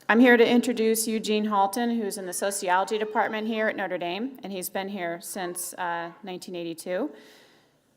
I'm here to introduce Eugene Halton, who's in the sociology department here at Notre Dame, and he's been here since 1982.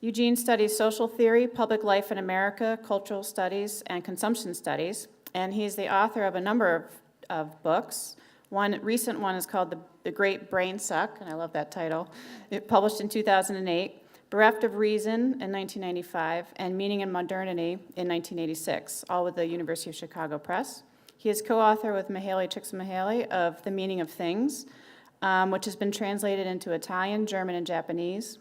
Eugene studies social theory, public life in America, cultural studies, and consumption studies, and he's the author of a number of books. One recent one is called The Great Brain Suck, and I love that title. It published in 2008, Bereft of Reason in 1995, and Meaning and Modernity in 1986, all with the University of Chicago Press. He is co-author with Mihaly Csikszentmihalyi of The Meaning of Things, which has been translated into Italian, German, and Japanese.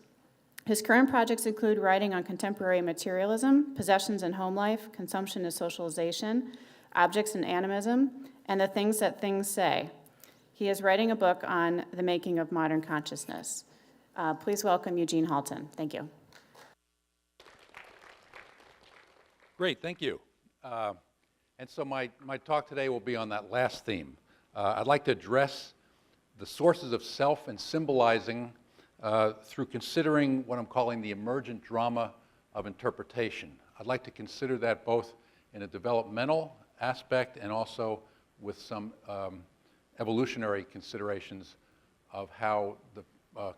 His current projects include writing on contemporary materialism, possessions and home life, consumption and socialization, objects and animism, and the things that things say. He is writing a book on the making of modern consciousness. Please welcome Eugene Halton. Thank you. Great, thank you. And so my talk today will be on that last theme. I'd like to address the sources of self and symbolizing through considering what I'm calling the emergent drama of interpretation. I'd like to consider that both in a developmental aspect and also with some evolutionary considerations of how the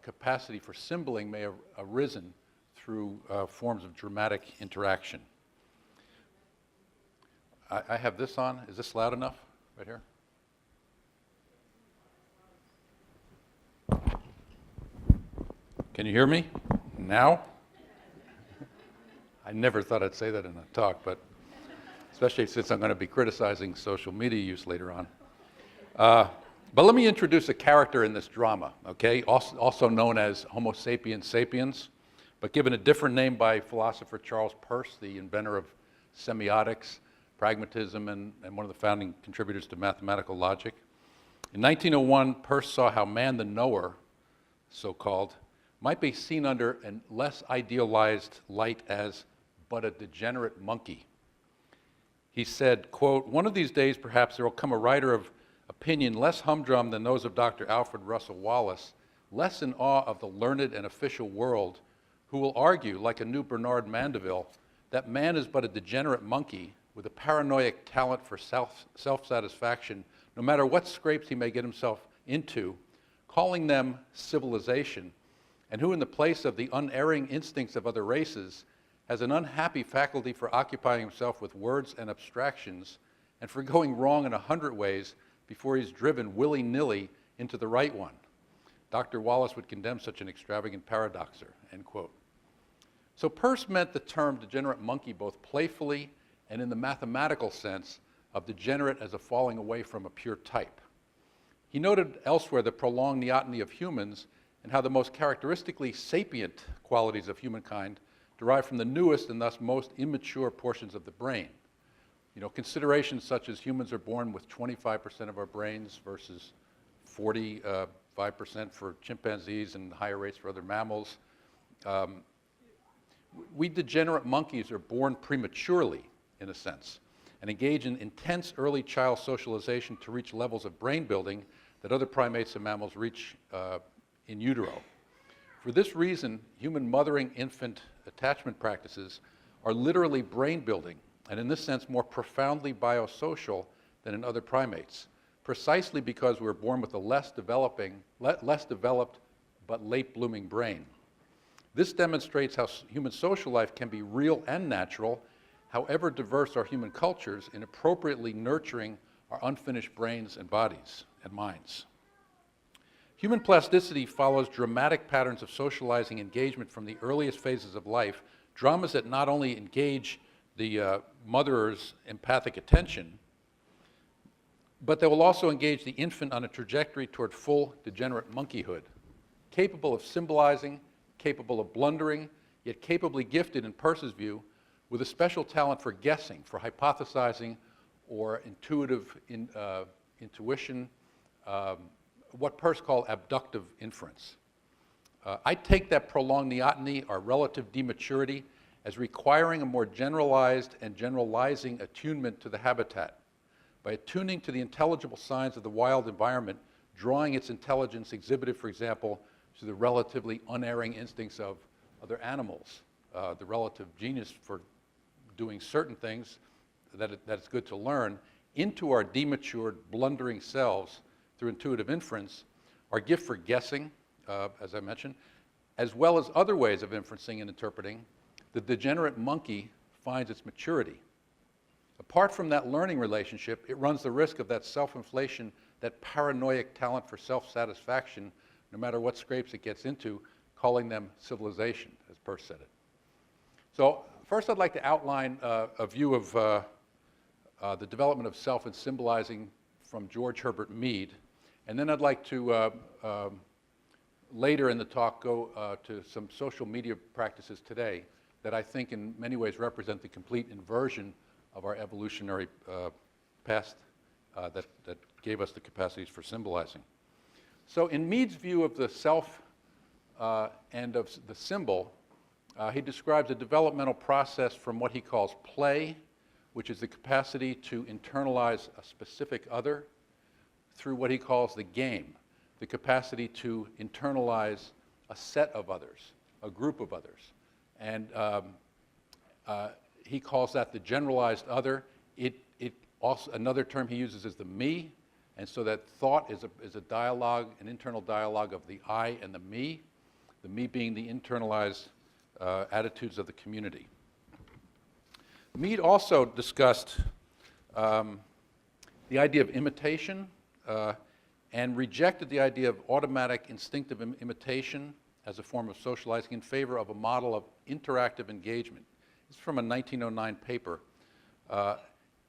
capacity for symboling may have arisen through forms of dramatic interaction. I have this on. Is this loud enough right here? Can you hear me now? I never thought I'd say that in a talk, but especially since I'm going to be criticizing social media use later on. But let me introduce a character in this drama, okay? Also known as Homo sapiens sapiens, but given a different name by philosopher Charles Peirce, the inventor of semiotics, pragmatism, and one of the founding contributors to mathematical logic. In 1901, Peirce saw how man the knower, so-called, might be seen under a less idealized light as but a degenerate monkey. He said, quote, "One of these days perhaps there will come a writer of opinion less humdrum than those of Dr. Alfred Russel Wallace, less in awe of the learned and official world, who will argue, like a new Bernard Mandeville, that man is but a degenerate monkey with a paranoid talent for self-satisfaction, no matter what scrapes he may get himself into, calling them civilization, and who in the place of the unerring instincts of other races has an unhappy faculty for occupying himself with words and abstractions and for going wrong in 100 ways before he's driven willy-nilly into the right one. Dr. Wallace would condemn such an extravagant paradoxer," end quote. So Peirce meant the term degenerate monkey both playfully and in the mathematical sense of degenerate as a falling away from a pure type. He noted elsewhere the prolonged neoteny of humans and how the most characteristically sapient qualities of humankind derive from the newest and thus most immature portions of the brain. You know, considerations such as humans are born with 25% of our brains versus 45% for chimpanzees and higher rates for other mammals. We degenerate monkeys are born prematurely, in a sense, and engage in intense early child socialization to reach levels of brain building that other primates and mammals reach in utero. For this reason, human mothering infant attachment practices are literally brain building, and in this sense more profoundly biosocial than in other primates, precisely because we're born with a less developed but late blooming brain. This demonstrates how human social life can be real and natural, however diverse our human cultures, in appropriately nurturing our unfinished brains and bodies and minds. Human plasticity follows dramatic patterns of socializing engagement from the earliest phases of life, dramas that not only engage the mother's empathic attention, but they will also engage the infant on a trajectory toward full degenerate monkeyhood, capable of symbolizing, capable of blundering, yet capably gifted, in Peirce's view, with a special talent for guessing, for hypothesizing, or intuitive intuition, what Peirce called abductive inference. I take that prolonged neoteny, or relative dematurity, as requiring a more generalized and generalizing attunement to the habitat. By attuning to the intelligible signs of the wild environment, drawing its intelligence exhibited, for example, to the relatively unerring instincts of other animals, the relative genius for doing certain things that it's good to learn, into our dematured, blundering selves through intuitive inference, our gift for guessing, as I mentioned, as well as other ways of inferencing and interpreting, the degenerate monkey finds its maturity. Apart from that learning relationship, it runs the risk of that self-inflation, that paranoid talent for self-satisfaction, no matter what scrapes it gets into, calling them civilization, as Peirce said it. So first I'd like to outline a view of the development of self and symbolizing from George Herbert Mead, and then I'd like to later in the talk go to some social media practices today that I think in many ways represent the complete inversion of our evolutionary past that gave us the capacities for symbolizing. So in Mead's view of the self and of the symbol, he describes a developmental process from what he calls play, which is the capacity to internalize a specific other, through what he calls the game, the capacity to internalize a set of others, a group of others. And he calls that the generalized other. Also, another term he uses is the me, and so that thought is a dialogue, an internal dialogue of the I and the me being the internalized attitudes of the community. Mead also discussed the idea of imitation and rejected the idea of automatic instinctive imitation as a form of socializing in favor of a model of interactive engagement. This is from a 1909 paper.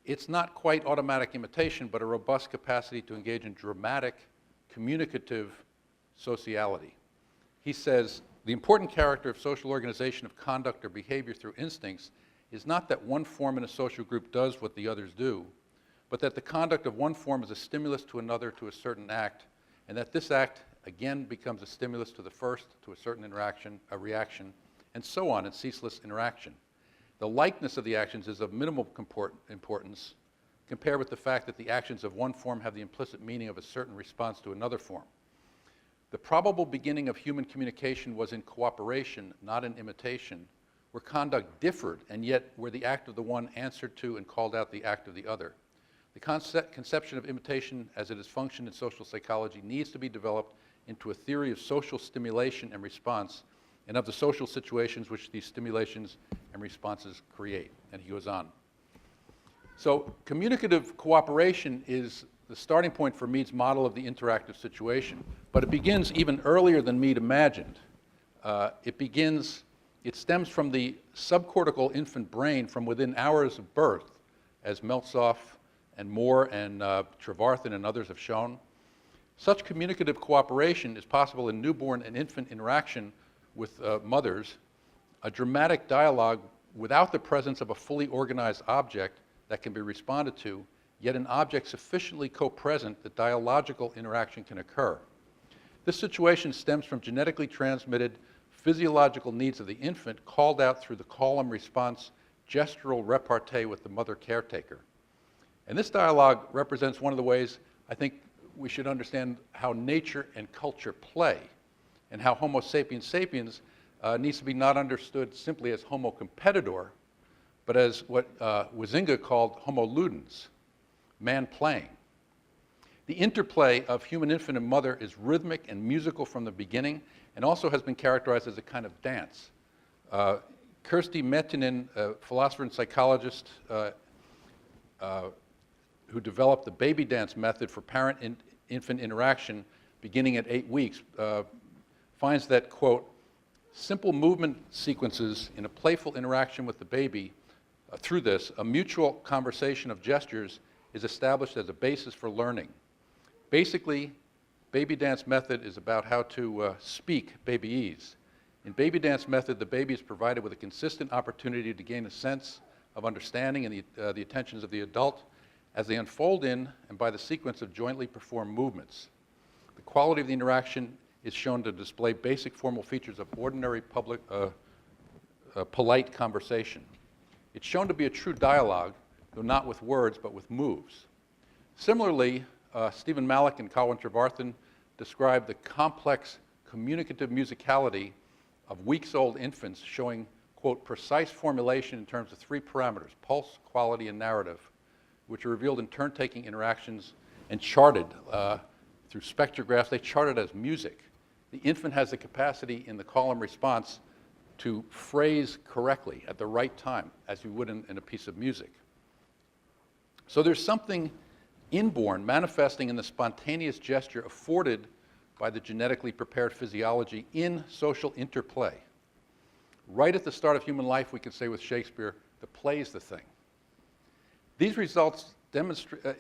It's not quite automatic imitation, but a robust capacity to engage in dramatic, communicative sociality. He says, the important character of social organization of conduct or behavior through instincts is not that one form in a social group does what the others do, but that the conduct of one form is a stimulus to another to a certain act, and that this act again becomes a stimulus to the first, to a certain interaction, a reaction, and so on in ceaseless interaction. The likeness of the actions is of minimal importance compared with the fact that the actions of one form have the implicit meaning of a certain response to another form. The probable beginning of human communication was in cooperation, not in imitation, where conduct differed, and yet where the act of the one answered to and called out the act of the other. The conception of imitation as it is functioned in social psychology needs to be developed into a theory of social stimulation and response, and of the social situations which these stimulations and responses create. And he goes on. So communicative cooperation is the starting point for Mead's model of the interactive situation, but it begins even earlier than Mead imagined. It stems from the subcortical infant brain from within hours of birth, as Meltzoff and Moore and Trevarthen and others have shown. Such communicative cooperation is possible in newborn and infant interaction with mothers, a dramatic dialogue without the presence of a fully organized object that can be responded to, yet an object sufficiently co-present that dialogical interaction can occur. This situation stems from genetically transmitted physiological needs of the infant called out through the call and response gestural repartee with the mother caretaker. And this dialogue represents one of the ways I think we should understand how nature and culture play, and how Homo sapiens sapiens needs to be not understood simply as Homo competitor, but as what Huizinga called Homo ludens, man playing. The interplay of human infant and mother is rhythmic and musical from the beginning, and also has been characterized as a kind of dance. Kirsti Mettinen, a philosopher and psychologist who developed the baby dance method for parent-infant interaction beginning at 8 weeks, finds that, quote, simple movement sequences in a playful interaction with the baby, through this, a mutual conversation of gestures is established as a basis for learning. Basically, baby dance method is about how to speak babyese. In baby dance method, the baby is provided with a consistent opportunity to gain a sense of understanding and the attentions of the adult as they unfold in and by the sequence of jointly performed movements. The quality of the interaction is shown to display basic formal features of ordinary polite conversation. It's shown to be a true dialogue, though not with words, but with moves. Similarly, Stephen Malik and Colin Trevarthen describe the complex communicative musicality of weeks-old infants showing, quote, precise formulation in terms of 3 parameters, pulse, quality, and narrative, which are revealed in turn-taking interactions and charted through spectrographs. They chart it as music. The infant has the capacity in the call and response to phrase correctly at the right time, as you would in a piece of music. So there's something inborn manifesting in the spontaneous gesture afforded by the genetically prepared physiology in social interplay. Right at the start of human life, we could say with Shakespeare, the play's the thing. These results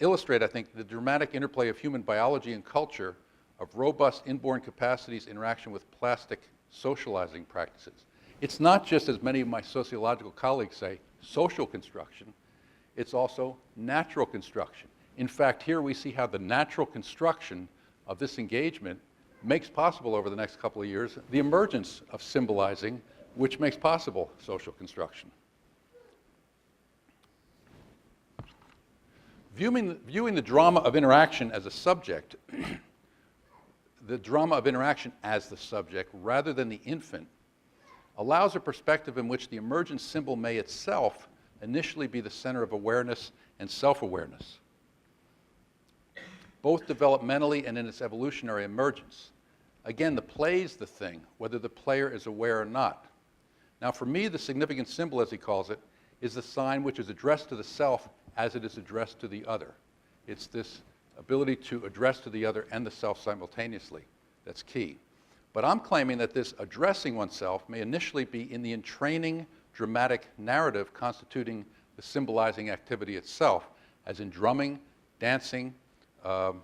illustrate, I think, the dramatic interplay of human biology and culture, of robust inborn capacities, interaction with plastic socializing practices. It's not just, as many of my sociological colleagues say, social construction. It's also natural construction. In fact, here we see how the natural construction of this engagement makes possible over the next couple of years the emergence of symbolizing, which makes possible social construction. Viewing the drama of interaction as a subject, the drama of interaction as the subject rather than the infant, allows a perspective in which the emergent symbol may itself initially be the center of awareness and self-awareness, both developmentally and in its evolutionary emergence. Again, the play's the thing, whether the player is aware or not. Now, for me, the significant symbol, as he calls it, is the sign which is addressed to the self as it is addressed to the other. It's this ability to address to the other and the self simultaneously that's key. But I'm claiming that this addressing oneself may initially be in the entraining dramatic narrative constituting the symbolizing activity itself, as in drumming, dancing, or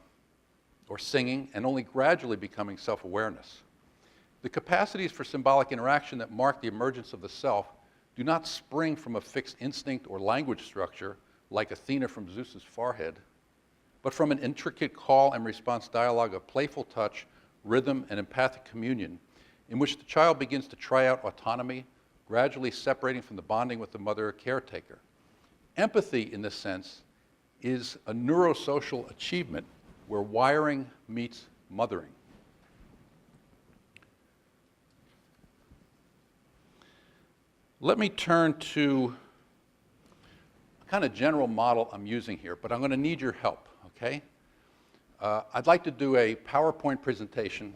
singing, and only gradually becoming self-awareness. The capacities for symbolic interaction that mark the emergence of the self do not spring from a fixed instinct or language structure, like Athena from Zeus's forehead, but from an intricate call and response dialogue of playful touch, rhythm, and empathic communion, in which the child begins to try out autonomy, gradually separating from the bonding with the mother or caretaker. Empathy, in this sense, is a neurosocial achievement where wiring meets mothering. Let me turn to a kind of general model I'm using here, but I'm going to need your help, okay? I'd like to do a PowerPoint presentation,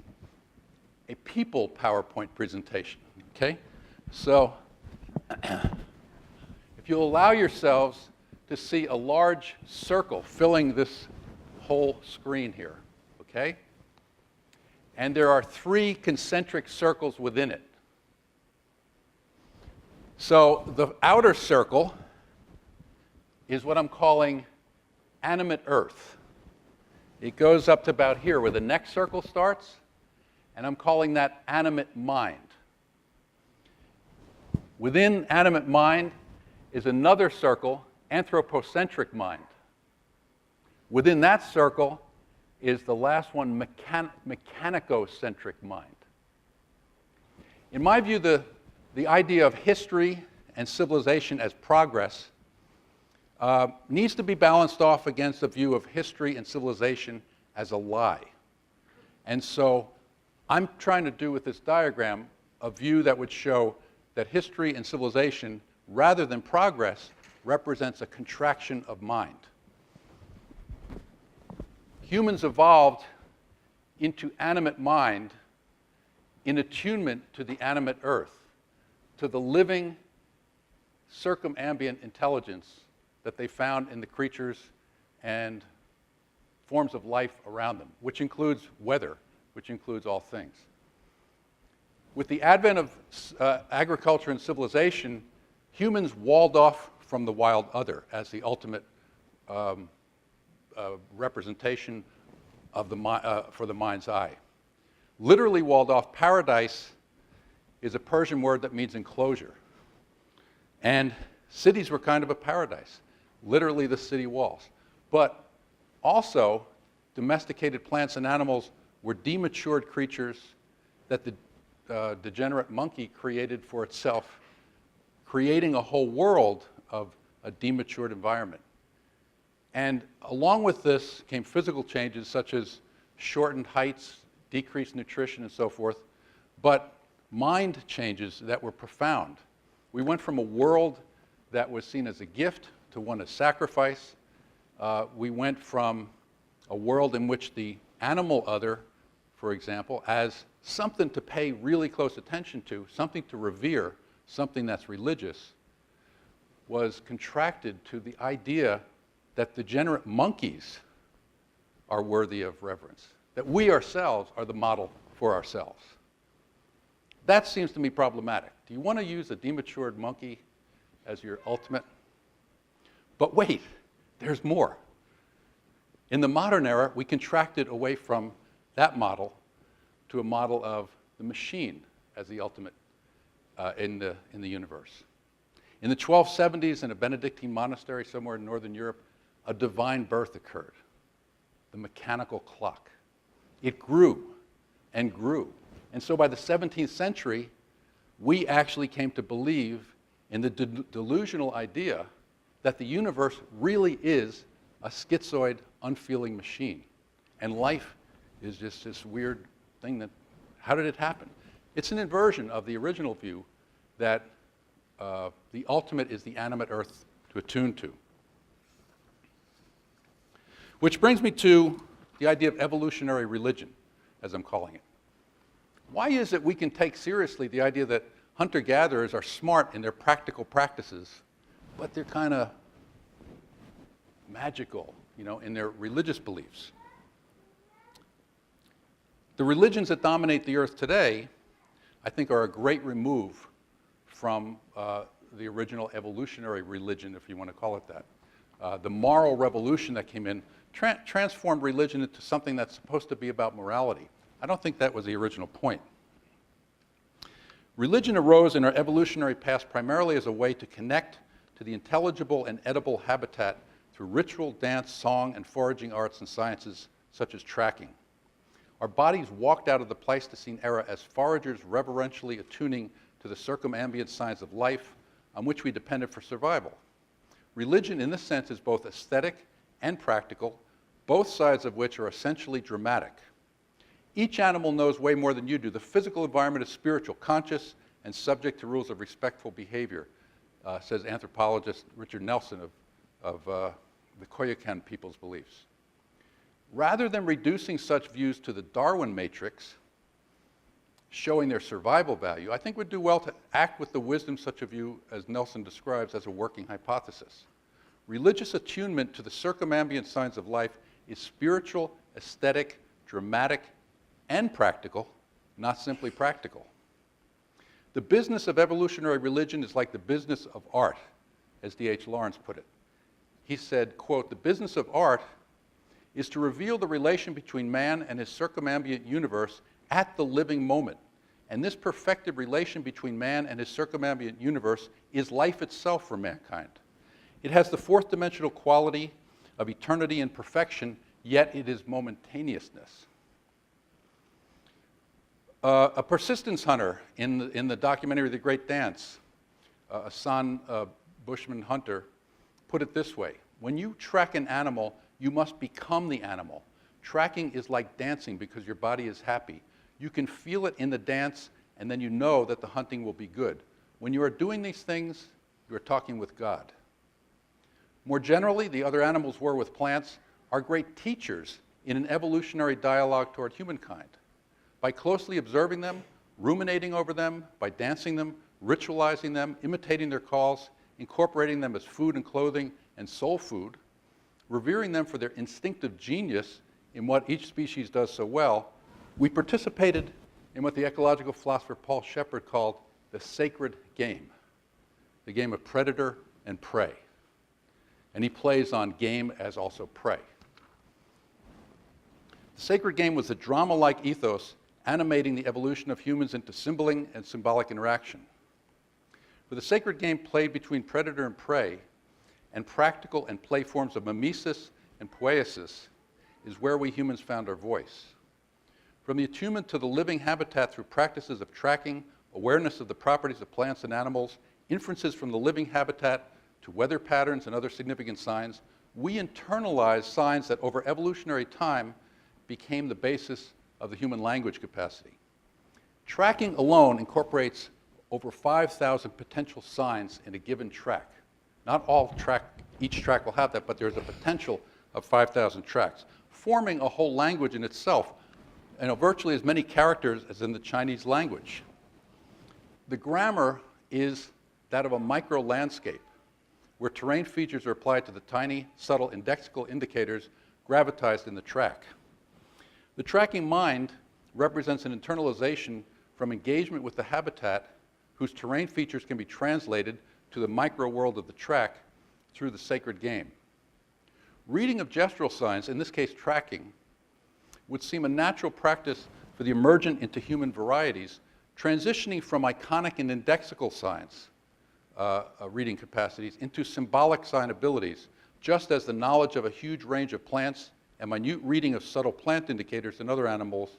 a people PowerPoint presentation, okay? So if you'll allow yourselves to see a large circle filling this whole screen here, okay? And there are 3 concentric circles within it. So the outer circle is what I'm calling animate Earth. It goes up to about here where the next circle starts, and I'm calling that animate mind. Within animate mind is another circle, anthropocentric mind. Within that circle is the last one, mechanicocentric mind. In my view, the idea of history and civilization as progress needs to be balanced off against a view of history and civilization as a lie. And so I'm trying to do with this diagram a view that would show that history and civilization, rather than progress, represents a contraction of mind. Humans evolved into animate mind in attunement to the animate Earth, to the living circumambient intelligence that they found in the creatures and forms of life around them, which includes weather, which includes all things. With the advent of agriculture and civilization, humans walled off from the wild other as the ultimate representation of for the mind's eye. Literally walled off, paradise is a Persian word that means enclosure. And cities were kind of a paradise, literally the city walls. But also, domesticated plants and animals were dematured creatures that the degenerate monkey created for itself, creating a whole world of a dematured environment. And along with this came physical changes such as shortened heights, decreased nutrition, and so forth, but mind changes that were profound. We went from a world that was seen as a gift to one of sacrifice, we went from a world in which the animal other, for example, as something to pay really close attention to, something to revere, something that's religious, was contracted to the idea that degenerate monkeys are worthy of reverence, that we ourselves are the model for ourselves. That seems to me problematic. Do you want to use a dematured monkey as your ultimate? But wait, there's more. In the modern era, we contracted away from that model to a model of the machine as the ultimate in the universe. In the 1270s, in a Benedictine monastery somewhere in Northern Europe, a divine birth occurred, the mechanical clock. It grew and grew. And so by the 17th century, we actually came to believe in the delusional idea that the universe really is a schizoid, unfeeling machine. And life is just this weird thing that, how did it happen? It's an inversion of the original view that the ultimate is the animate earth to attune to. Which brings me to the idea of evolutionary religion, as I'm calling it. Why is it we can take seriously the idea that hunter-gatherers are smart in their practical practices, but they're kind of magical, in their religious beliefs? The religions that dominate the earth today, I think, are a great remove from the original evolutionary religion, if you want to call it that. The moral revolution that came in transformed religion into something that's supposed to be about morality. I don't think that was the original point. Religion arose in our evolutionary past primarily as a way to connect to the intelligible and edible habitat through ritual, dance, song, and foraging arts and sciences such as tracking. Our bodies walked out of the Pleistocene era as foragers reverentially attuning to the circumambient signs of life on which we depended for survival. Religion, in this sense, is both aesthetic and practical, both sides of which are essentially dramatic. Each animal knows way more than you do. The physical environment is spiritual, conscious, and subject to rules of respectful behavior, says anthropologist Richard Nelson of the Koyukon people's beliefs. Rather than reducing such views to the Darwin matrix, showing their survival value, I think we'd do well to act with the wisdom such a view as Nelson describes as a working hypothesis. Religious attunement to the circumambient signs of life is spiritual, aesthetic, dramatic, and practical, not simply practical. The business of evolutionary religion is like the business of art, as D.H. Lawrence put it. He said, quote, "The business of art is to reveal the relation between man and his circumambient universe at the living moment. And this perfected relation between man and his circumambient universe is life itself for mankind. It has the fourth dimensional quality of eternity and perfection, yet it is momentaneousness." A persistence hunter in the documentary The Great Dance, Hassan Bushman Hunter, put it this way: when you track an animal, you must become the animal. Tracking is like dancing because your body is happy. You can feel it in the dance, and then you know that the hunting will be good. When you are doing these things, you are talking with God. More generally, the other animals were with plants are great teachers in an evolutionary dialogue toward humankind. By closely observing them, ruminating over them, by dancing them, ritualizing them, imitating their calls, incorporating them as food and clothing and soul food, revering them for their instinctive genius in what each species does so well, we participated in what the ecological philosopher Paul Shepard called the sacred game, the game of predator and prey. And he plays on game as also prey. The sacred game was a drama-like ethos animating the evolution of humans into symboling and symbolic interaction. For the sacred game played between predator and prey, and practical and play forms of mimesis and poiesis, is where we humans found our voice. From the attunement to the living habitat through practices of tracking, awareness of the properties of plants and animals, inferences from the living habitat to weather patterns and other significant signs, we internalize signs that over evolutionary time became the basis of the human language capacity. Tracking alone incorporates over 5,000 potential signs in a given track. Not all each track will have that, but there's a potential of 5,000 tracks, forming a whole language in itself, virtually as many characters as in the Chinese language. The grammar is that of a micro-landscape, where terrain features are applied to the tiny, subtle indexical indicators gravitized in the track. The tracking mind represents an internalization from engagement with the habitat whose terrain features can be translated to the micro-world of the track through the sacred game. Reading of gestural signs, in this case tracking, would seem a natural practice for the emergent into human varieties, transitioning from iconic and indexical signs, reading capacities, into symbolic sign abilities, just as the knowledge of a huge range of plants and minute reading of subtle plant indicators in other animals'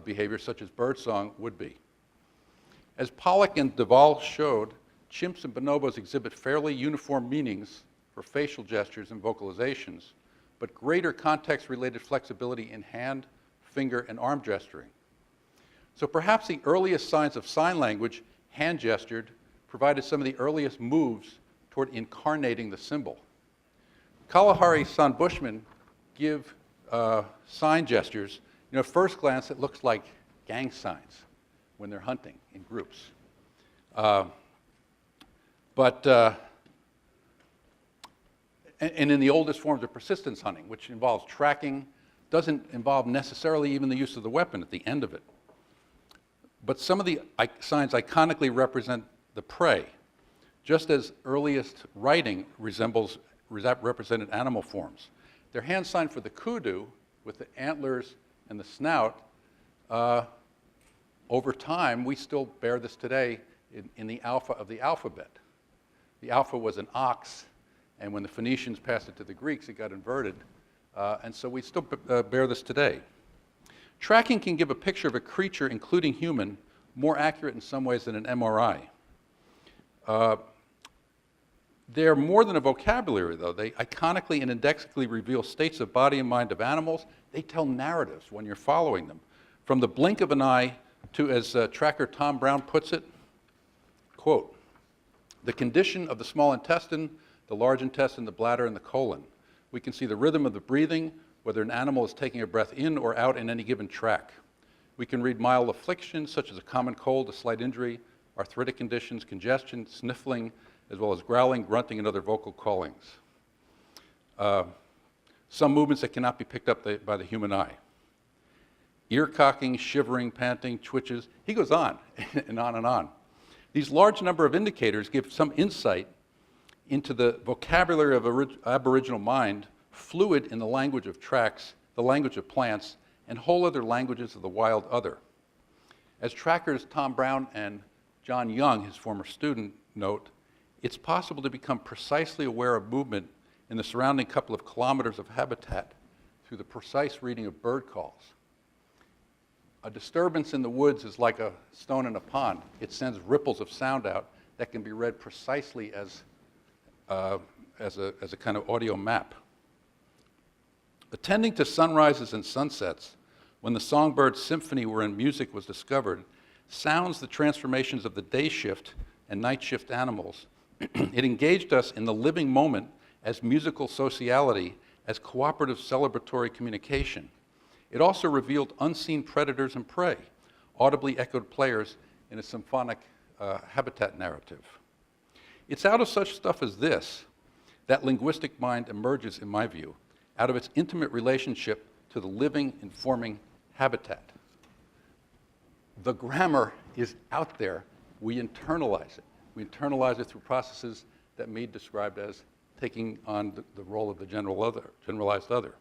behavior, such as birdsong, would be. As Pollock and Duvall showed, chimps and bonobos exhibit fairly uniform meanings for facial gestures and vocalizations, but greater context-related flexibility in hand, finger, and arm gesturing. So perhaps the earliest signs of sign language, hand gestured, provided some of the earliest moves toward incarnating the symbol. Kalahari-san Bushman give sign gestures. At first glance, it looks like gang signs when they're hunting in groups. And in the oldest forms of persistence hunting, which involves tracking, doesn't involve necessarily even the use of the weapon at the end of it. But some of the signs iconically represent the prey, just as earliest writing represented animal forms. Their hand sign for the kudu, with the antlers and the snout, over time, we still bear this today in the alpha of the alphabet. The alpha was an ox, and when the Phoenicians passed it to the Greeks, it got inverted. And so we still bear this today. Tracking can give a picture of a creature, including human, more accurate in some ways than an MRI. They're more than a vocabulary, though. They iconically and indexically reveal states of body and mind of animals. They tell narratives when you're following them. From the blink of an eye to, as tracker Tom Brown puts it, quote, the condition of the small intestine, the large intestine, the bladder, and the colon. We can see the rhythm of the breathing, whether an animal is taking a breath in or out in any given track. We can read mild afflictions such as a common cold, a slight injury, arthritic conditions, congestion, sniffling, as well as growling, grunting, and other vocal callings. Some movements that cannot be picked up by the human eye. Ear cocking, shivering, panting, twitches. He goes on and on and on. These large number of indicators give some insight into the vocabulary of Aboriginal mind, fluid in the language of tracks, the language of plants, and whole other languages of the wild other. As trackers Tom Brown and John Young, his former student, note, it's possible to become precisely aware of movement in the surrounding couple of kilometers of habitat through the precise reading of bird calls. A disturbance in the woods is like a stone in a pond. It sends ripples of sound out that can be read precisely as a kind of audio map. Attending to sunrises and sunsets, when the songbird symphony wherein music was discovered, sounds the transformations of the day shift and night shift animals. It engaged us in the living moment as musical sociality, as cooperative celebratory communication. It also revealed unseen predators and prey, audibly echoed players in a symphonic habitat narrative. It's out of such stuff as this that linguistic mind emerges, in my view, out of its intimate relationship to the living, informing habitat. The grammar is out there. We internalize it. We internalize it through processes that Mead described as taking on the role of the generalized other.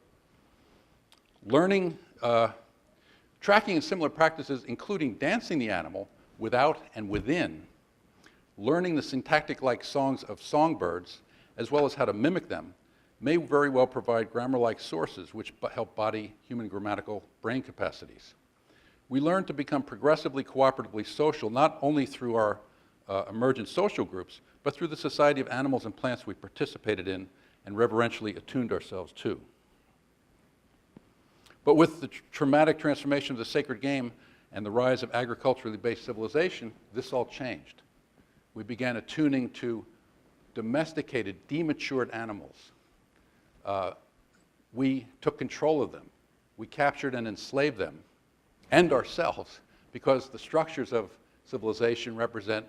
Learning, tracking and similar practices, including dancing the animal without and within, learning the syntactic-like songs of songbirds, as well as how to mimic them, may very well provide grammar-like sources which help body human grammatical brain capacities. We learn to become progressively cooperatively social, not only through our emergent social groups, but through the society of animals and plants we participated in and reverentially attuned ourselves to. But with the traumatic transformation of the sacred game and the rise of agriculturally based civilization, this all changed. We began attuning to domesticated, dematured animals. We took control of them. We captured and enslaved them and ourselves because the structures of civilization represent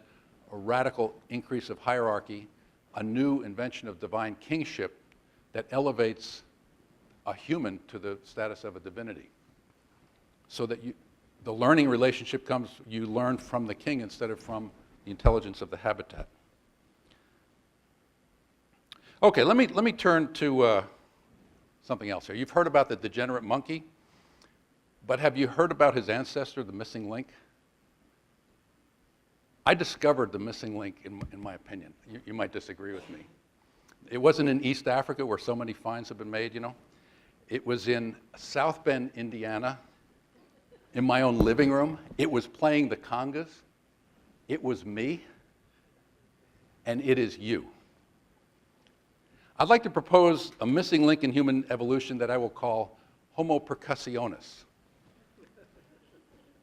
a radical increase of hierarchy, a new invention of divine kingship that elevates a human to the status of a divinity. So that the learning relationship comes, you learn from the king instead of from the intelligence of the habitat. Okay, let me turn to something else here. You've heard about the degenerate monkey, but have you heard about his ancestor, the missing link? I discovered the missing link, in my opinion. You might disagree with me. It wasn't in East Africa where so many finds have been made, you know. It was in South Bend, Indiana, in my own living room. It was playing the congas. It was me. And it is you. I'd like to propose a missing link in human evolution that I will call Homo percussionist.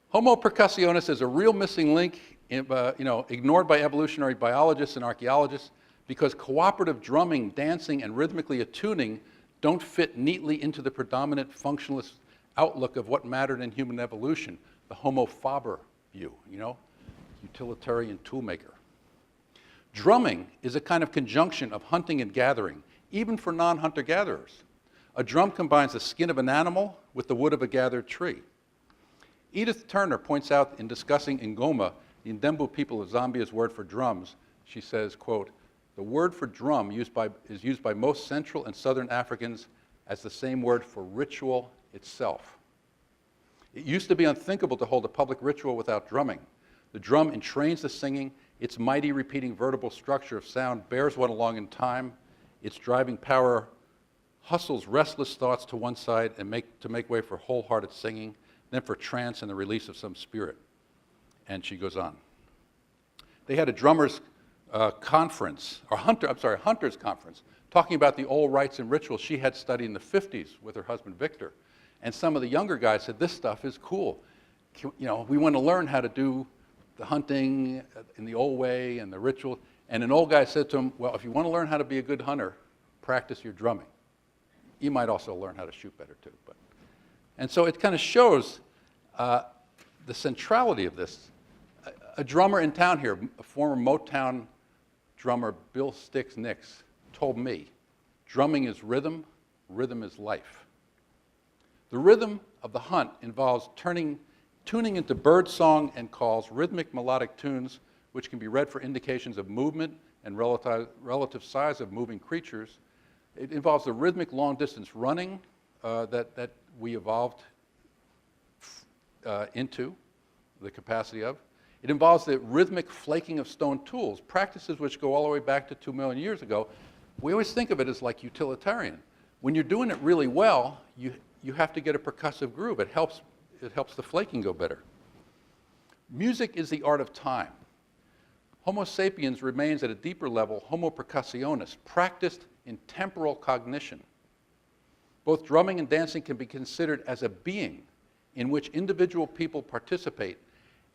Homo percussionist is a real missing link, ignored by evolutionary biologists and archaeologists because cooperative drumming, dancing, and rhythmically attuning don't fit neatly into the predominant functionalist outlook of what mattered in human evolution, the Homo faber view, utilitarian toolmaker. Drumming is a kind of conjunction of hunting and gathering, even for non-hunter-gatherers. A drum combines the skin of an animal with the wood of a gathered tree. Edith Turner points out in discussing Ngoma, the Ndembu people of Zambia's word for drums, she says, quote, "The word for drum is used by most Central and Southern Africans as the same word for ritual itself. It used to be unthinkable to hold a public ritual without drumming. The drum entrains the singing. Its mighty repeating vertebral structure of sound bears one along in time. Its driving power hustles restless thoughts to one side and to make way for wholehearted singing, then for trance and the release of some spirit." And she goes on. They had a drummers' conference, or hunters' conference, talking about the old rites and rituals she had studied in the 50s with her husband Victor. And some of the younger guys said, "This stuff is cool. We want to learn how to do the hunting in the old way and the ritual." And an old guy said to him, "Well, if you want to learn how to be a good hunter, practice your drumming. You might also learn how to shoot better too." And so it kind of shows the centrality of this. A drummer in town here, a former Motown drummer, Bill Sticks Nicks, told me, drumming is rhythm, rhythm is life. The rhythm of the hunt involves tuning into bird song and calls, rhythmic melodic tunes, which can be read for indications of movement and relative size of moving creatures. It involves the rhythmic long-distance running that we evolved into the capacity of. It involves the rhythmic flaking of stone tools, practices which go all the way back to 2 million years ago. We always think of it as like utilitarian. When you're doing it really well, you have to get a percussive groove. It helps the flaking go better. Music is the art of time. Homo sapiens remains at a deeper level Homo percussionist, practiced in temporal cognition. Both drumming and dancing can be considered as a being in which individual people participate,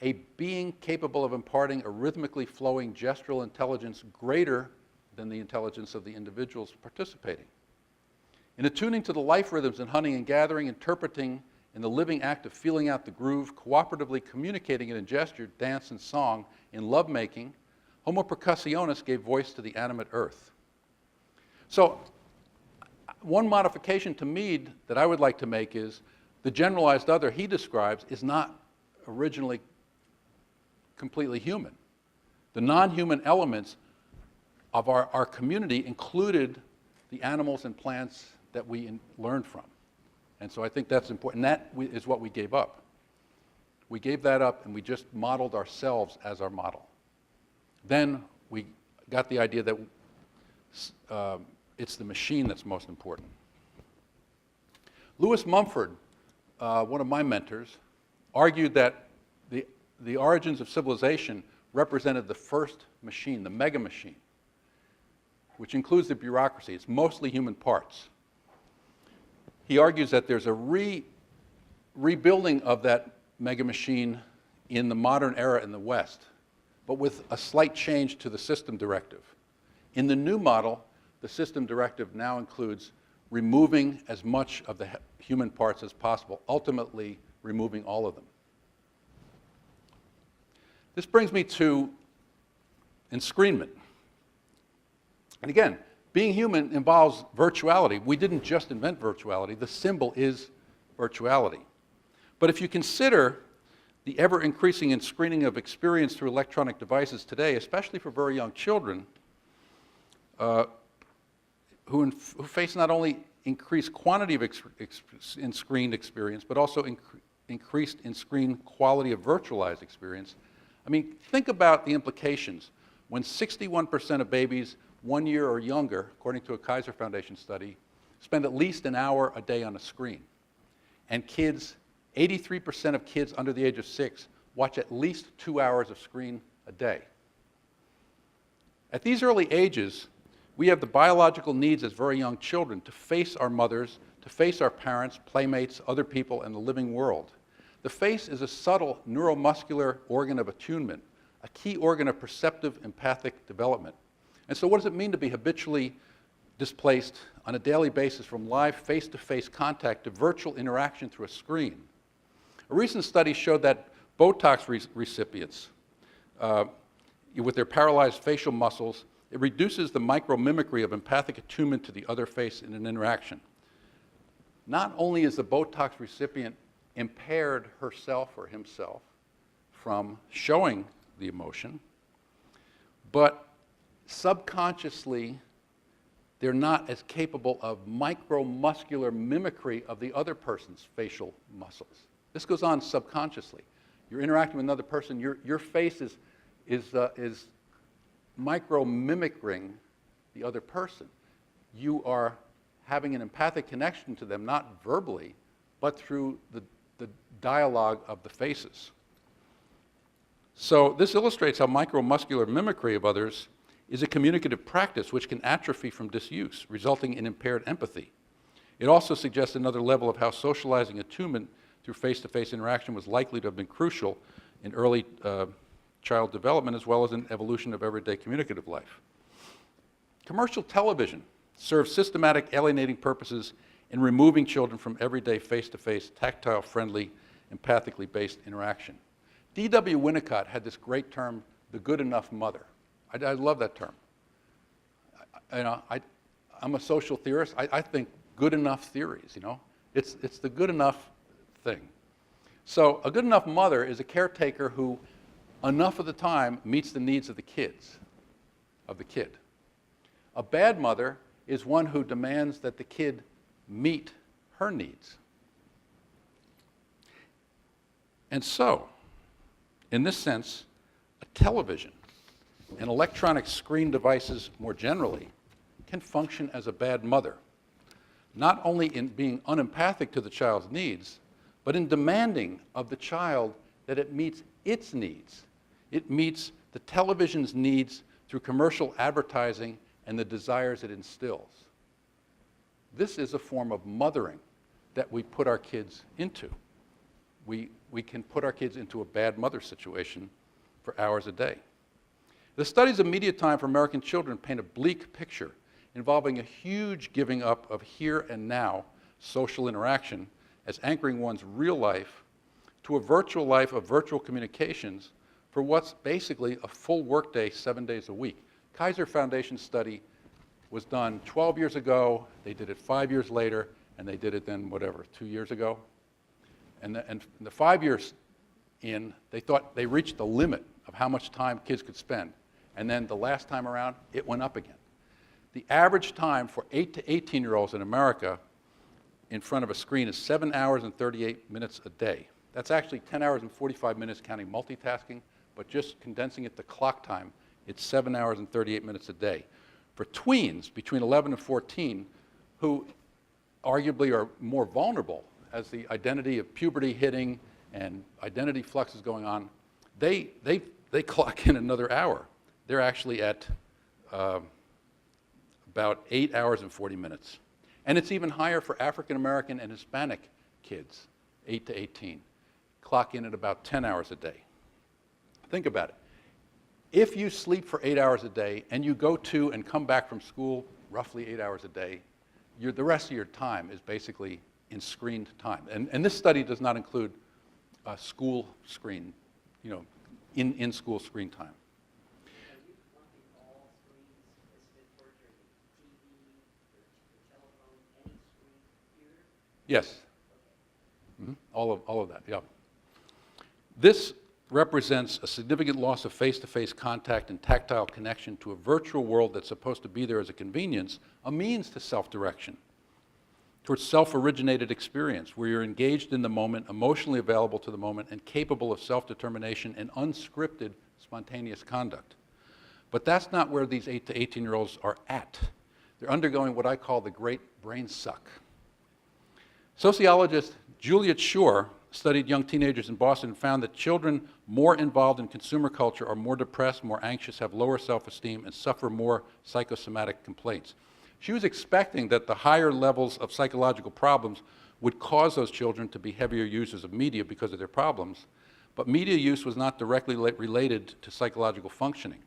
a being capable of imparting a rhythmically flowing gestural intelligence greater than the intelligence of the individuals participating. In attuning to the life rhythms in hunting and gathering, interpreting in the living act of feeling out the groove, cooperatively communicating it in gesture, dance, and song, in lovemaking, Homo percussionist gave voice to the animate earth. So, one modification to Mead that I would like to make is the generalized other he describes is not originally completely human. The non-human elements of our community included the animals and plants that we learned from. And so I think that's important. That is what we gave up. We gave that up and we just modeled ourselves as our model. Then we got the idea that it's the machine that's most important. Lewis Mumford, one of my mentors, argued that the origins of civilization represented the first machine, the mega machine, which includes the bureaucracy. It's mostly human parts. He argues that there's a rebuilding of that mega machine in the modern era in the West, but with a slight change to the system directive. In the new model, the system directive now includes removing as much of the human parts as possible, ultimately removing all of them. This brings me to enscreenment. And again, being human involves virtuality. We didn't just invent virtuality. The symbol is virtuality. But if you consider the ever-increasing enscreening of experience through electronic devices today, especially for very young children, who face not only increased quantity of enscreened experience, but also increased enscreened quality of virtualized experience. I mean, think about the implications when 61% of babies 1 year or younger, according to a Kaiser Foundation study, spend at least an hour a day on a screen. And kids, 83% of kids under the age of 6 watch at least 2 hours of screen a day. At these early ages, we have the biological needs as very young children to face our mothers, to face our parents, playmates, other people, and the living world. The face is a subtle neuromuscular organ of attunement, a key organ of perceptive empathic development. And so what does it mean to be habitually displaced on a daily basis from live face-to-face contact to virtual interaction through a screen? A recent study showed that Botox recipients, with their paralyzed facial muscles, it reduces the micromimicry of empathic attunement to the other face in an interaction. Not only is the Botox recipient impaired herself or himself from showing the emotion, but subconsciously they're not as capable of micromuscular mimicry of the other person's facial muscles. This goes on subconsciously. You're interacting with another person, your face is micro-mimicking the other person. You are having an empathic connection to them, not verbally, but through the dialogue of the faces. So this illustrates how micromuscular mimicry of others is a communicative practice which can atrophy from disuse, resulting in impaired empathy. It also suggests another level of how socializing attunement through face-to-face interaction was likely to have been crucial in early child development as well as in evolution of everyday communicative life. Commercial television serves systematic alienating purposes in removing children from everyday face-to-face, tactile-friendly, empathically based interaction. D.W. Winnicott had this great term, the good enough mother. I love that term. I'm a social theorist. I think good enough theories, you know. It's the good enough thing. So a good enough mother is a caretaker who enough of the time meets the needs of the kid. A bad mother is one who demands that the kid meet her needs. And so, in this sense, a television and electronic screen devices more generally can function as a bad mother, not only in being unempathic to the child's needs, but in demanding of the child that it meets its needs. It meets the television's needs through commercial advertising and the desires it instills. This is a form of mothering that we put our kids into. We can put our kids into a bad mother situation for hours a day. The studies of media time for American children paint a bleak picture involving a huge giving up of here and now social interaction as anchoring one's real life to a virtual life of virtual communications for what's basically a full workday 7 days a week. Kaiser Foundation study was done 12 years ago, they did it 5 years later, and they did it then, 2 years ago. And the 5 years in, they thought they reached the limit of how much time kids could spend. And then the last time around, it went up again. The average time for 8 to 18-year-olds in America in front of a screen is 7 hours and 38 minutes a day. That's actually 10 hours and 45 minutes counting multitasking, but just condensing it to clock time, it's 7 hours and 38 minutes a day. For tweens between 11 and 14, who arguably are more vulnerable as the identity of puberty hitting and identity flux is going on, they clock in another hour. They're actually at about 8 hours and 40 minutes. And it's even higher for African American and Hispanic kids, 8 to 18. Clock in at about 10 hours a day. Think about it. If you sleep for 8 hours a day and you go to and come back from school roughly 8 hours a day, the rest of your time is basically in screened time. And this study does not include school screen, in school screen time. Are you lumping all screens as fit for TV, the telephone, any screen, computer? Yes. All of that, yeah. This represents a significant loss of face-to-face contact and tactile connection to a virtual world that's supposed to be there as a convenience, a means to self-direction, towards self-originated experience, where you're engaged in the moment, emotionally available to the moment, and capable of self-determination and unscripted, spontaneous conduct. But that's not where these 8 to 18-year-olds are at. They're undergoing what I call the great brain suck. Sociologist Juliet Schor studied young teenagers in Boston and found that children more involved in consumer culture are more depressed, more anxious, have lower self-esteem, and suffer more psychosomatic complaints. She was expecting that the higher levels of psychological problems would cause those children to be heavier users of media because of their problems, but media use was not directly related to psychological functioning.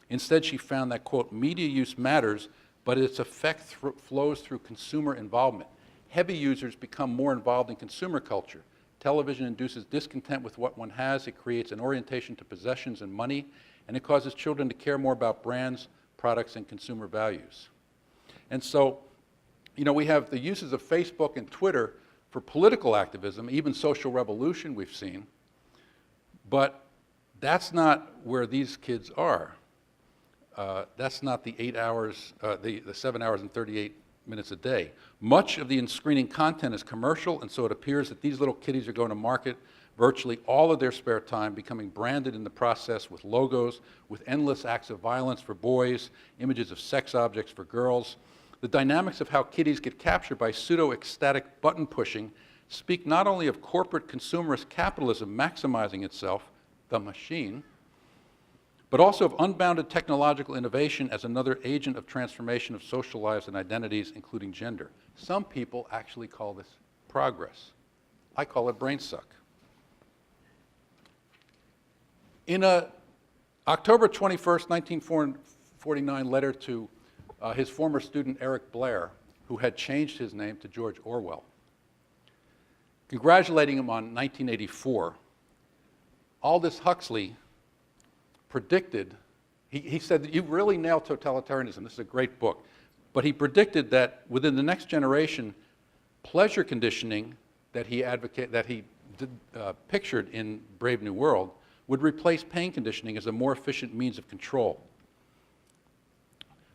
Instead, she found that, quote, media use matters, but its effect flows through consumer involvement. Heavy users become more involved in consumer culture. Television induces discontent with what one has. It creates an orientation to possessions and money, and it causes children to care more about brands, products, and consumer values. And so, we have the uses of Facebook and Twitter for political activism, even social revolution we've seen, but that's not where these kids are. That's not the 8 hours, the 7 hours and 38 minutes a day. Much of the screening content is commercial, and so it appears that these little kiddies are going to market virtually all of their spare time, becoming branded in the process with logos, with endless acts of violence for boys, images of sex objects for girls. The dynamics of how kiddies get captured by pseudo-ecstatic button pushing speak not only of corporate consumerist capitalism maximizing itself, the machine, but also of unbounded technological innovation as another agent of transformation of social lives and identities, including gender. Some people actually call this progress. I call it brain suck. In a October 21st, 1949 letter to his former student Eric Blair, who had changed his name to George Orwell, congratulating him on 1984, Aldous Huxley predicted, he said that you really nailed totalitarianism, this is a great book, but he predicted that within the next generation, pleasure conditioning that he pictured in Brave New World would replace pain conditioning as a more efficient means of control.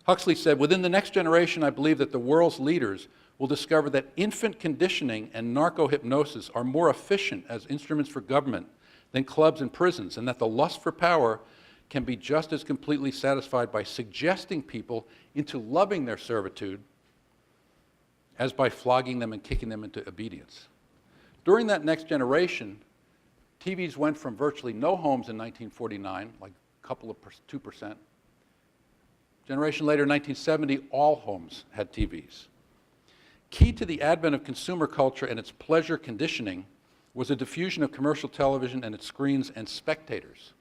Huxley said, within the next generation, I believe that the world's leaders will discover that infant conditioning and narco-hypnosis are more efficient as instruments for government than clubs and prisons, and that the lust for power can be just as completely satisfied by suggesting people into loving their servitude as by flogging them and kicking them into obedience. During that next generation, TVs went from virtually no homes in 1949, like a couple of 2%. Generation later, 1970, all homes had TVs. Key to the advent of consumer culture and its pleasure conditioning was a diffusion of commercial television and its screens and spectators.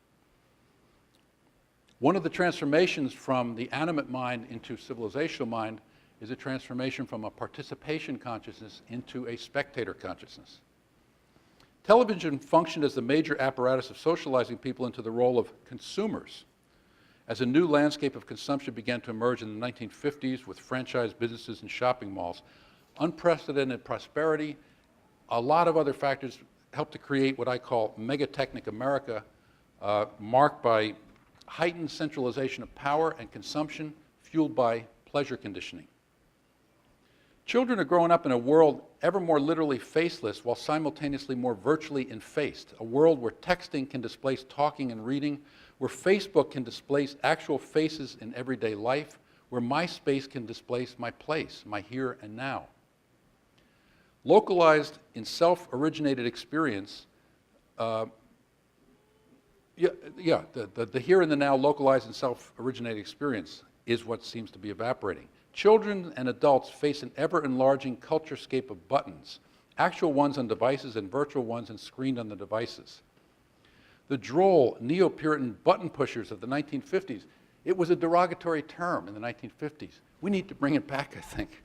One of the transformations from the animate mind into civilizational mind is a transformation from a participation consciousness into a spectator consciousness. Television functioned as the major apparatus of socializing people into the role of consumers, as a new landscape of consumption began to emerge in the 1950s with franchise businesses and shopping malls. Unprecedented prosperity, a lot of other factors helped to create what I call megatechnic America, marked by heightened centralization of power and consumption fueled by pleasure conditioning. Children are growing up in a world ever more literally faceless while simultaneously more virtually infaced, a world where texting can displace talking and reading, where Facebook can displace actual faces in everyday life, where MySpace can displace my place, my here and now. Localized in self-originated experience, the here and the now localized and self-originated experience is what seems to be evaporating. Children and adults face an ever-enlarging culturescape of buttons, actual ones on devices and virtual ones and screened on the devices. The droll neo-Puritan button pushers of the 1950s, it was a derogatory term in the 1950s. We need to bring it back, I think.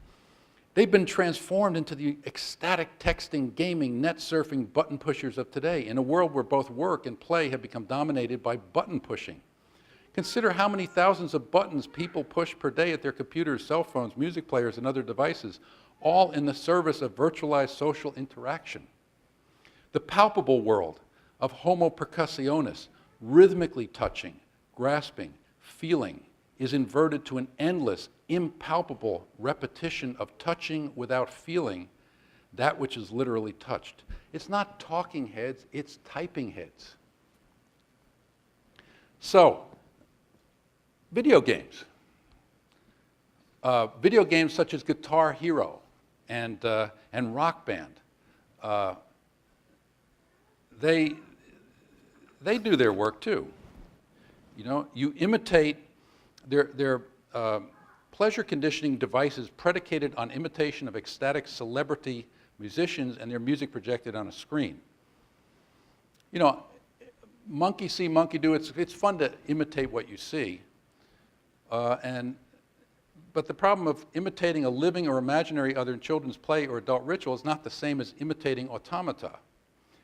They've been transformed into the ecstatic texting, gaming, net surfing button pushers of today in a world where both work and play have become dominated by button pushing. Consider how many thousands of buttons people push per day at their computers, cell phones, music players, and other devices, all in the service of virtualized social interaction. The palpable world of Homo percussionist, rhythmically touching, grasping, feeling, is inverted to an endless, impalpable repetition of touching without feeling that which is literally touched. It's not talking heads, it's typing heads. So, video games. Video games such as Guitar Hero and Rock Band, they do their work too. You know, you imitate their pleasure conditioning devices predicated on imitation of ecstatic celebrity musicians and their music projected on a screen. You know, monkey see, monkey do. It's fun to imitate what you see. But the problem of imitating a living or imaginary other in children's play or adult ritual is not the same as imitating automata.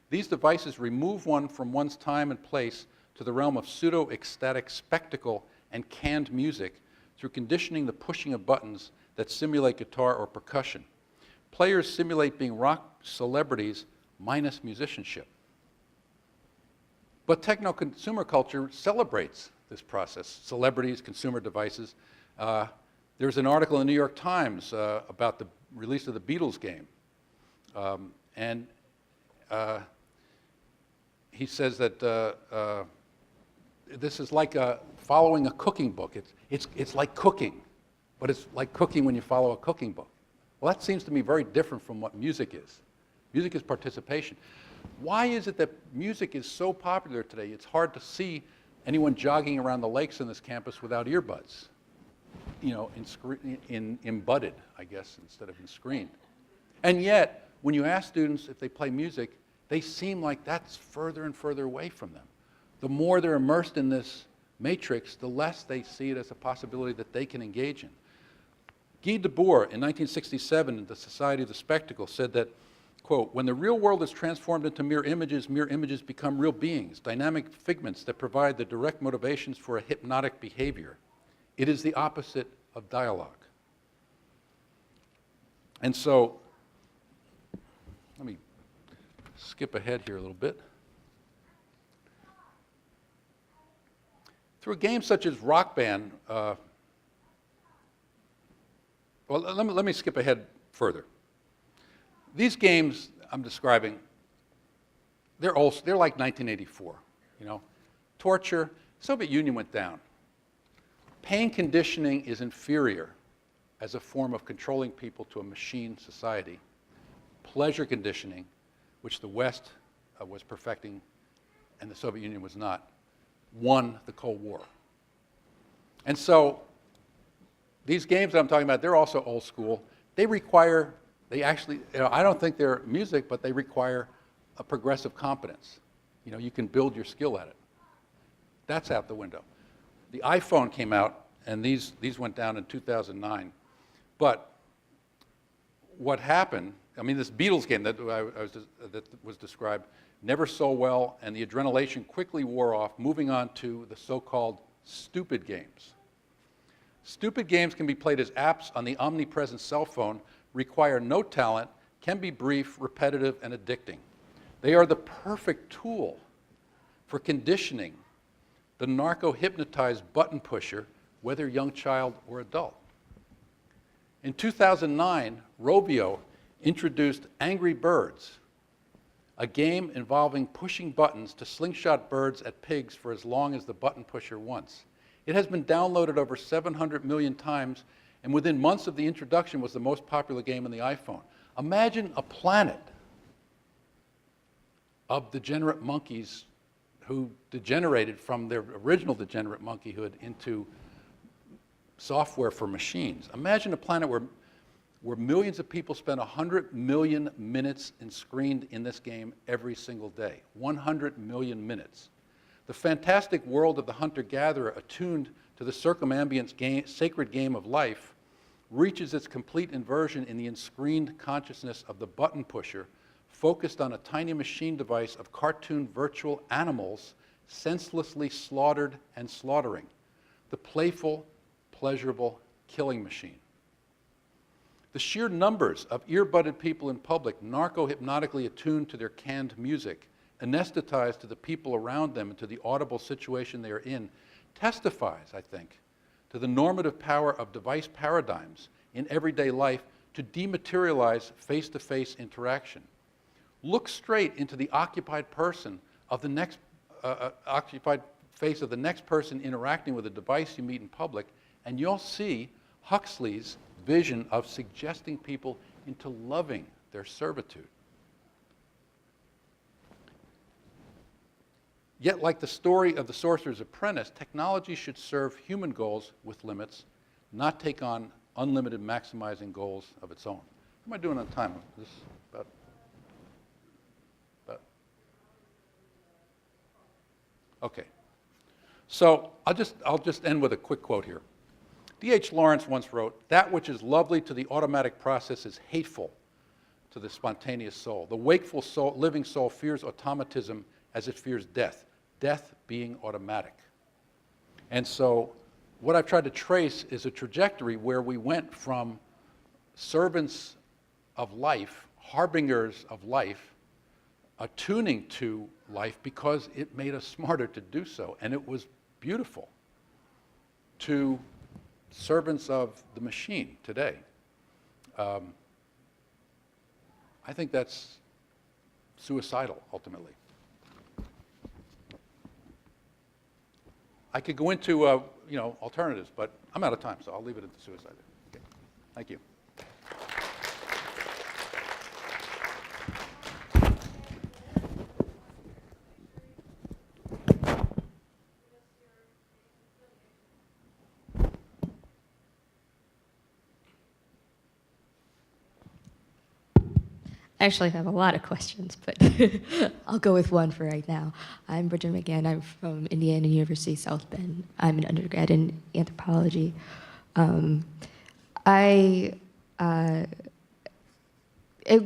These devices remove one from one's time and place to the realm of pseudo-ecstatic spectacle and canned music through conditioning the pushing of buttons that simulate guitar or percussion. Players simulate being rock celebrities minus musicianship. But techno-consumer culture celebrates this process, celebrities, consumer devices. There's an article in the New York Times about the release of the Beatles game. He says that this is like following a cooking book. It's like cooking, but it's like cooking when you follow a cooking book. Well, that seems to me very different from what music is. Music is participation. Why is it that music is so popular today? It's hard to see anyone jogging around the lakes on this campus without earbuds, you know, embedded, I guess, instead of screened. And yet, when you ask students if they play music, they seem like that's further and further away from them. The more they're immersed in this matrix, the less they see it as a possibility that they can engage in. Guy Debord, in 1967, in the Society of the Spectacle, said that, quote, when the real world is transformed into mere images become real beings, dynamic figments that provide the direct motivations for a hypnotic behavior. It is the opposite of dialogue. And so, let me skip ahead here a little bit. Through a game such as Rock Band, well, let me skip ahead further. These games I'm describing, they're like 1984, you know. Torture, Soviet Union went down. Pain conditioning is inferior as a form of controlling people to a machine society. Pleasure conditioning, which the West was perfecting and the Soviet Union was not, won the Cold War. And so these games that I'm talking about, they're also old school. They actually, you know, I don't think they're music, but they require a progressive competence. You know, you can build your skill at it. That's out the window. The iPhone came out, and these went down in 2009. But what happened, I mean, this Beatles game that was described never sold well, and the adrenalation quickly wore off, moving on to the so-called stupid games. Stupid games can be played as apps on the omnipresent cell phone, require no talent, can be brief, repetitive, and addicting. They are the perfect tool for conditioning the narco-hypnotized button pusher, whether young child or adult. In 2009, Rovio introduced Angry Birds, a game involving pushing buttons to slingshot birds at pigs for as long as the button pusher wants. It has been downloaded over 700 million times, and within months of the introduction was the most popular game on the iPhone. Imagine a planet of degenerate monkeys who degenerated from their original degenerate monkeyhood into software for machines. Imagine a planet where millions of people spend 100 million minutes screened in this game every single day. 100 million minutes. The fantastic world of the hunter-gatherer, attuned to the circumambient sacred game of life, reaches its complete inversion in the enscreened consciousness of the button pusher, focused on a tiny machine device of cartoon virtual animals senselessly slaughtered and slaughtering. The playful, pleasurable killing machine. The sheer numbers of ear-budded people in public, narco-hypnotically attuned to their canned music, anesthetized to the people around them and to the audible situation they are in, testifies, I think, to the normative power of device paradigms in everyday life to dematerialize face-to-face interaction. Look straight into the occupied person of the next occupied face of the next person interacting with a device you meet in public, and you'll see Huxley's vision of suggesting people into loving their servitude. Yet, like the story of the Sorcerer's Apprentice, technology should serve human goals with limits, not take on unlimited maximizing goals of its own. How am I doing on time? Is this about? Okay. So I'll just end with a quick quote here. D.H. Lawrence once wrote, "That which is lovely to the automatic process is hateful to the spontaneous soul. The wakeful soul, living soul fears automatism as it fears death, death being automatic." And so what I've tried to trace is a trajectory where we went from servants of life, harbingers of life, attuning to life because it made us smarter to do so, and it was beautiful, to servants of the machine today. I think that's suicidal, ultimately. I could go into alternatives, but I'm out of time, so I'll leave it at the suicide. Okay. Thank you. I actually have a lot of questions, but I'll go with one for right now. I'm Bridget McGann. I'm from Indiana University, South Bend. I'm an undergrad in anthropology. I am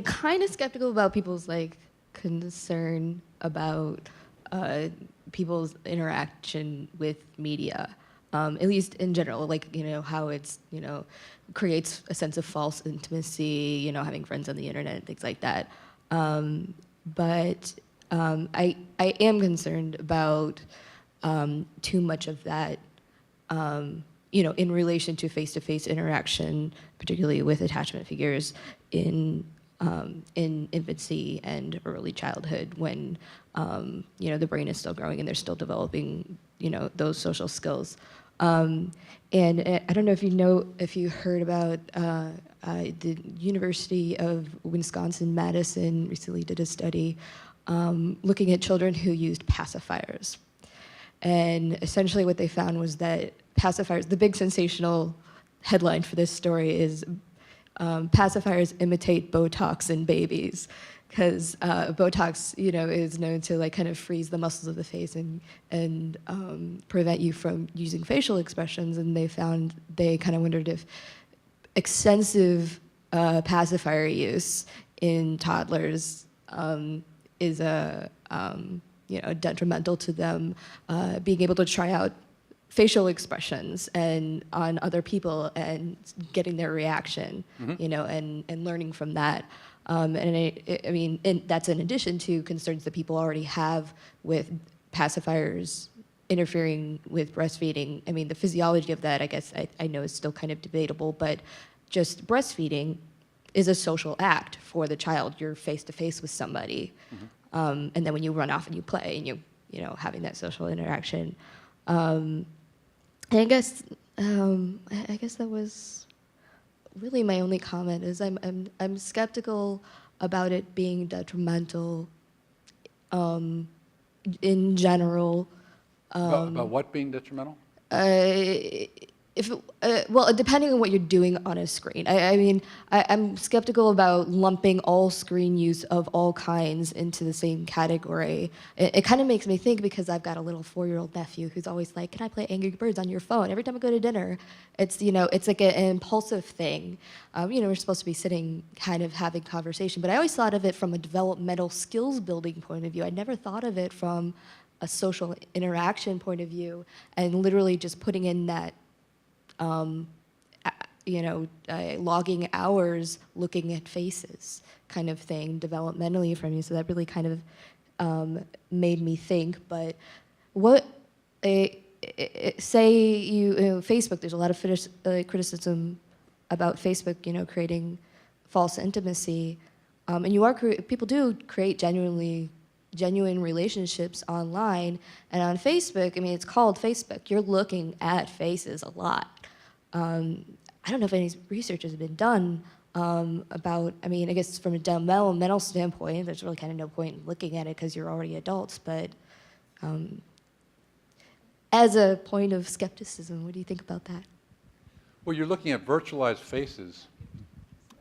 kind of skeptical about people's concern about people's interaction with media. At least in general, how it's, creates a sense of false intimacy, having friends on the internet and things like that. But I am concerned about too much of that, in relation to face-to-face interaction, particularly with attachment figures in infancy and early childhood when, the brain is still growing and they're still developing, those social skills. And I don't know if you heard about the University of Wisconsin-Madison recently did a study looking at children who used pacifiers. And essentially what they found was that pacifiers, the big sensational headline for this story is pacifiers imitate Botox in babies. Because Botox, is known to kind of freeze the muscles of the face and prevent you from using facial expressions. And they kind of wondered if extensive pacifier use in toddlers is detrimental to them being able to try out facial expressions and on other people and getting their reaction, and learning from that. And that's in addition to concerns that people already have with pacifiers interfering with breastfeeding. I mean, the physiology of that, I guess, I know is still kind of debatable, but just breastfeeding is a social act for the child. You're face-to-face with somebody. And then when you run off and you play and you having that social interaction. And I guess that was really my only comment is I'm skeptical about it being detrimental in general. About what being detrimental? well, depending on what you're doing on a screen. I mean, I'm skeptical about lumping all screen use of all kinds into the same category. It kind of makes me think, because I've got a little 4-year-old nephew who's always like, "Can I play Angry Birds on your phone?" Every time I go to dinner, it's, you know, it's like an impulsive thing. You know, we're supposed to be sitting, kind of having conversation, but I always thought of it from a developmental skills building point of view. I never thought of it from a social interaction point of view, and literally just putting in that, you know, logging hours looking at faces kind of thing developmentally from you. So that really kind of made me think. But what, say you know, Facebook, there's a lot of criticism about Facebook, you know, creating false intimacy. And you are, people do create genuine relationships online. And on Facebook, I mean, it's called Facebook. You're looking at faces a lot. I don't know if any research has been done about, I mean, I guess from a developmental standpoint, there's really kind of no point in looking at it because you're already adults, but as a point of skepticism, what do you think about that? Well, you're looking at virtualized faces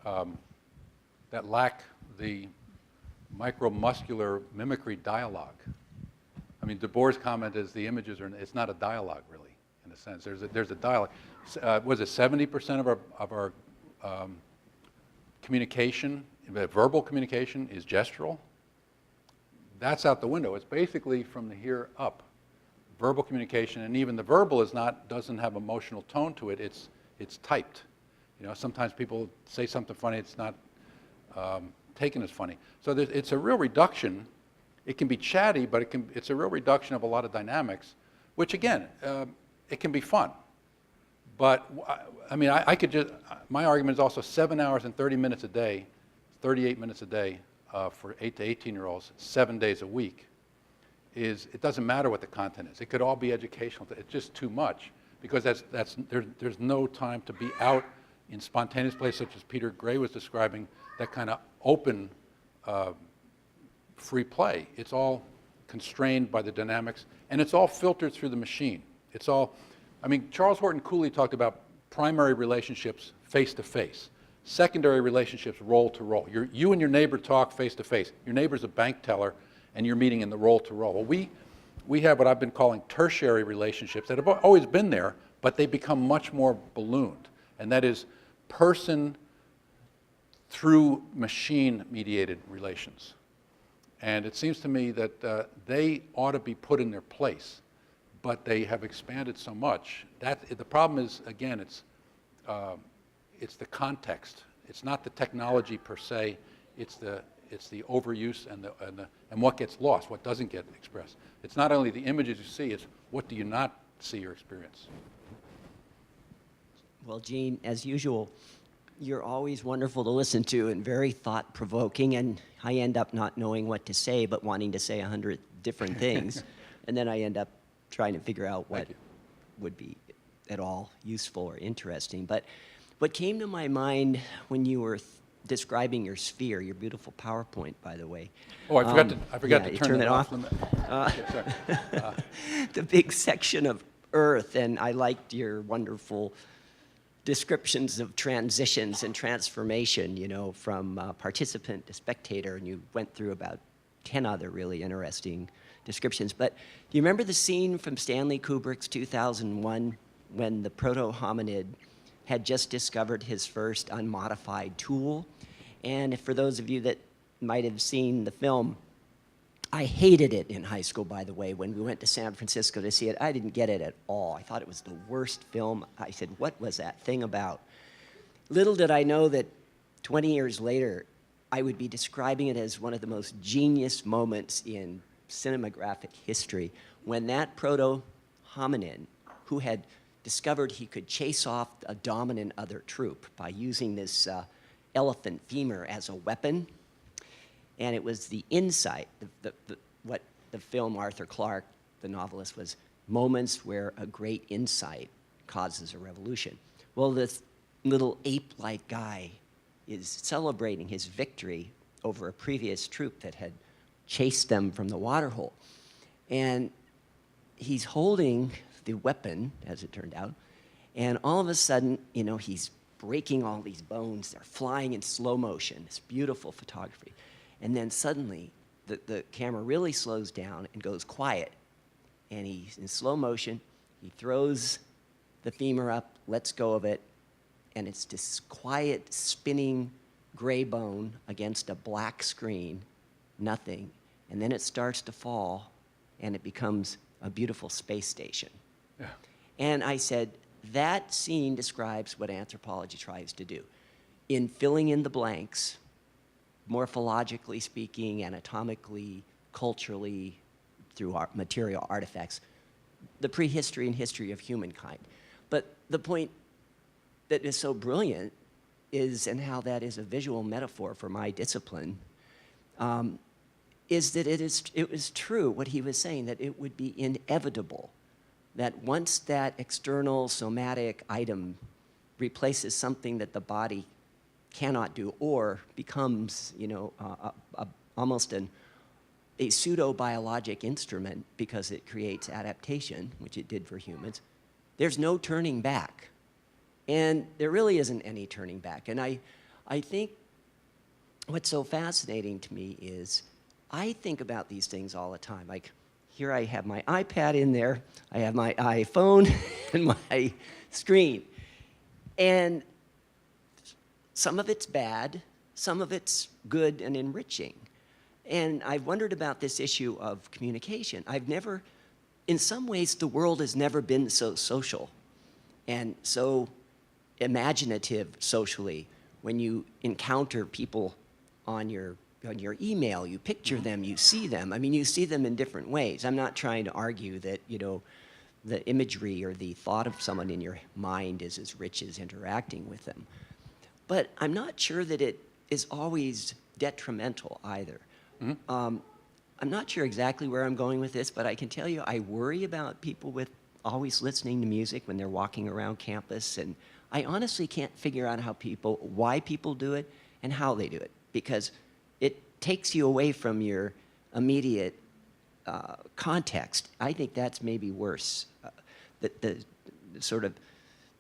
that lack the micromuscular mimicry dialogue. I mean, De Boer's comment is the images are, it's not a dialogue really, in a sense. There's a dialogue. Was it 70% of our communication, verbal communication, is gestural? That's out the window. It's basically from the here up. Verbal communication, and even the verbal doesn't have emotional tone to it. It's typed. You know, sometimes people say something funny. It's not taken as funny. So it's a real reduction. It can be chatty, but it's a real reduction of a lot of dynamics, which again, it can be fun. But I mean, I could just, my argument is also 7 hours and 30 minutes a day, 38 minutes a day for 8 to 18-year-olds, 7 days a week, it doesn't matter what the content is. It could all be educational. It's just too much, because there's no time to be out in spontaneous plays, such as Peter Gray was describing, that kind of open, free play. It's all constrained by the dynamics, and it's all filtered through the machine. It's all, I mean, Charles Horton Cooley talked about primary relationships face-to-face, secondary relationships role-to-role. You and your neighbor talk face-to-face. Your neighbor's a bank teller, and you're meeting in the role-to-role. Well, we have what I've been calling tertiary relationships that have always been there, but they become much more ballooned, and that is person through machine-mediated relations. And it seems to me that they ought to be put in their place, but they have expanded so much. The problem is, again, it's the context. It's not the technology per se. It's the overuse and what gets lost, what doesn't get expressed. It's not only the images you see, it's what do you not see or experience. Well, Gene, as usual, you're always wonderful to listen to and very thought-provoking, and I end up not knowing what to say but wanting to say 100 different things, and then I end up trying to figure out what would be at all useful or interesting. But what came to my mind when you were describing your sphere, your beautiful PowerPoint, by the way. Oh, I forgot to turn it off. The big section of Earth, and I liked your wonderful descriptions of transitions and transformation, you know, from participant to spectator, and you went through about 10 other really interesting descriptions. But do you remember the scene from Stanley Kubrick's 2001 when the proto-hominid had just discovered his first unmodified tool? And for those of you that might have seen the film, I hated it in high school, by the way. When we went to San Francisco to see it, I didn't get it at all. I thought it was the worst film. I said, what was that thing about? Little did I know that 20 years later, I would be describing it as one of the most genius moments in cinematographic history, when that proto-hominin, who had discovered he could chase off a dominant other troop by using this elephant femur as a weapon. And it was the insight, what the film Arthur Clarke, the novelist, was moments where a great insight causes a revolution. Well, this little ape-like guy is celebrating his victory over a previous troop that had chased them from the waterhole. And he's holding the weapon, as it turned out, And all of a sudden, you know, he's breaking all these bones. They're flying in slow motion. It's beautiful photography. And then suddenly, the camera really slows down and goes quiet. And he's in slow motion. He throws the femur up, lets go of it, and it's this quiet, spinning gray bone against a black screen, nothing. And then it starts to fall, and it becomes a beautiful space station. Yeah. And I said, that scene describes what anthropology tries to do. In filling in the blanks, morphologically speaking, anatomically, culturally, through material artifacts, the prehistory and history of humankind. But the point that is so brilliant is, and how that is a visual metaphor for my discipline, is that it was true what he was saying, that it would be inevitable that once that external somatic item replaces something that the body cannot do, or becomes, you know, almost a pseudo-biologic instrument because it creates adaptation, which it did for humans, there's no turning back. And there really isn't any turning back. And I think what's so fascinating to me is I think about these things all the time. Like, here I have my iPad in there, I have my iPhone and my screen. And some of it's bad, some of it's good and enriching. And I've wondered about this issue of communication. In some ways, the world has never been so social and so imaginative socially. When you encounter people on your email, you picture them, you see them. I mean, you see them in different ways. I'm not trying to argue that, you know, the imagery or the thought of someone in your mind is as rich as interacting with them. But I'm not sure that it is always detrimental either. I'm not sure exactly where I'm going with this, but I can tell you I worry about people with always listening to music when they're walking around campus, and I honestly can't figure out why people do it and how they do it, because it takes you away from your immediate context. I think that's maybe worse, the sort of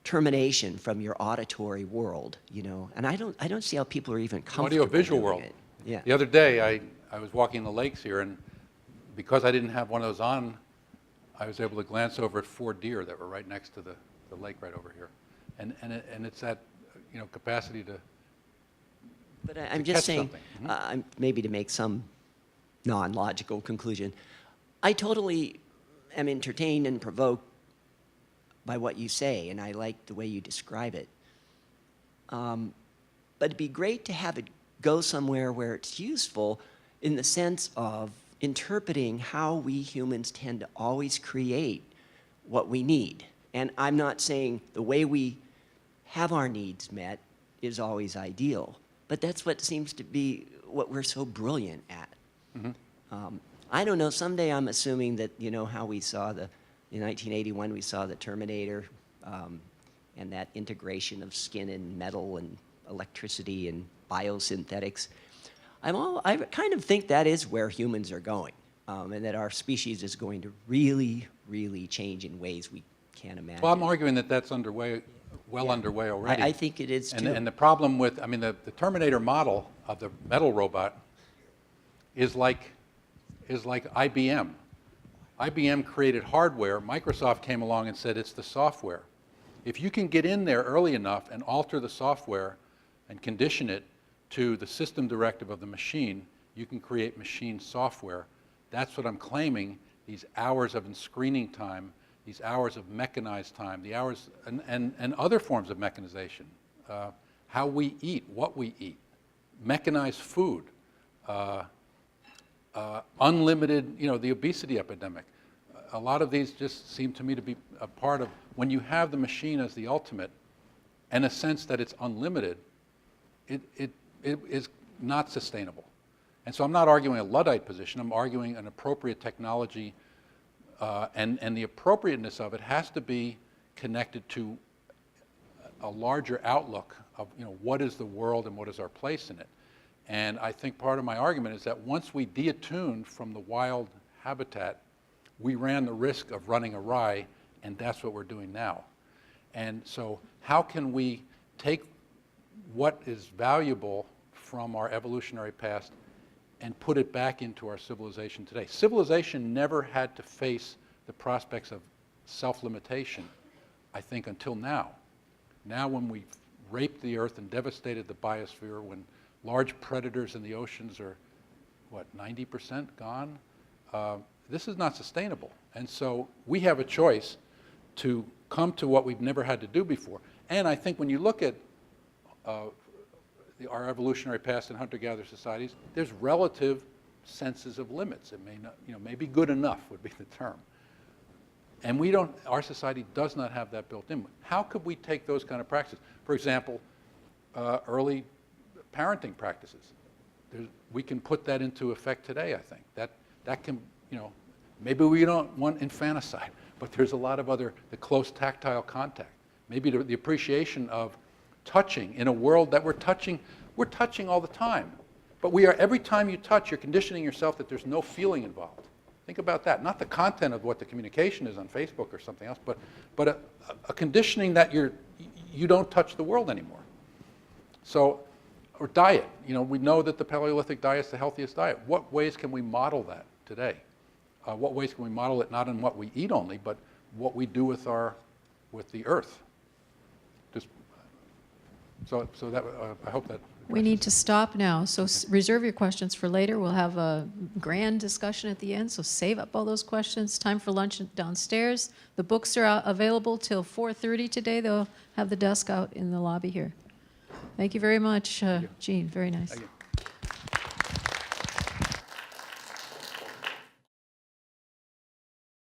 termination from your auditory world, you know. And I don't see how people are even comfortable Audio-visual doing world. it. Yeah. The other day, I was walking the lakes here, and because I didn't have one of those on, I was able to glance over at 4 deer that were right next to the lake right over here. And it's that, you know, capacity to But I'm catch just saying, something. maybe to make some non-logical conclusion, I totally am entertained and provoked by what you say, and I like the way you describe it. But it'd be great to have it go somewhere where it's useful in the sense of interpreting how we humans tend to always create what we need. And I'm not saying the way we have our needs met is always ideal, but that's what seems to be what we're so brilliant at. I don't know, someday I'm assuming that, you know, how we saw in 1981, we saw the Terminator, and that integration of skin and metal and electricity and biosynthetics. I kind of think that is where humans are going, and that our species is going to really, really change in ways we can't imagine. Well, I'm arguing that that's underway, underway already. I think it is too. And the problem with, I mean, the Terminator model of the metal robot is like IBM. IBM created hardware. Microsoft came along and said it's the software. If you can get in there early enough and alter the software and condition it to the system directive of the machine, you can create machine software. That's what I'm claiming, these hours of screening time, these hours of mechanized time, the hours, and other forms of mechanization, how we eat, what we eat, mechanized food, unlimited, you know, the obesity epidemic. A lot of these just seem to me to be a part of, when you have the machine as the ultimate, and a sense that it's unlimited, it is not sustainable. And so I'm not arguing a Luddite position, I'm arguing an appropriate technology, and the appropriateness of it has to be connected to a larger outlook of, you know, what is the world and what is our place in it. And I think part of my argument is that once we deattuned from the wild habitat, we ran the risk of running awry, and that's what we're doing now. And so how can we take what is valuable from our evolutionary past and put it back into our civilization today? Civilization never had to face the prospects of self-limitation, I think, until now. Now when we've raped the earth and devastated the biosphere, when large predators in the oceans are, what, 90% gone? This is not sustainable. And so we have a choice to come to what we've never had to do before. And I think when you look at our evolutionary past in hunter-gatherer societies, there's relative senses of limits. It may not, maybe good enough would be the term. And we don't, our society does not have that built in. How could we take those kind of practices? For example, early parenting practices. We can put that into effect today, I think. That can, maybe we don't want infanticide, but there's a lot of other, the close tactile contact. Maybe the appreciation of touching in a world that we're touching all the time. But every time you touch, you're conditioning yourself that there's no feeling involved. Think about that. Not the content of what the communication is on Facebook or something else, but a conditioning that you don't touch the world anymore. So, or diet. We know that the Paleolithic diet is the healthiest diet. What ways can we model that today? What ways can we model it not in what we eat only, but what we do with the earth? So that I hope that. We need to stop now, so reserve your questions for later. We'll have a grand discussion at the end, so save up all those questions. Time for lunch downstairs. The books are available till 4:30 today. They'll have the desk out in the lobby here. Thank you very much, Gene. Very nice. Thank you.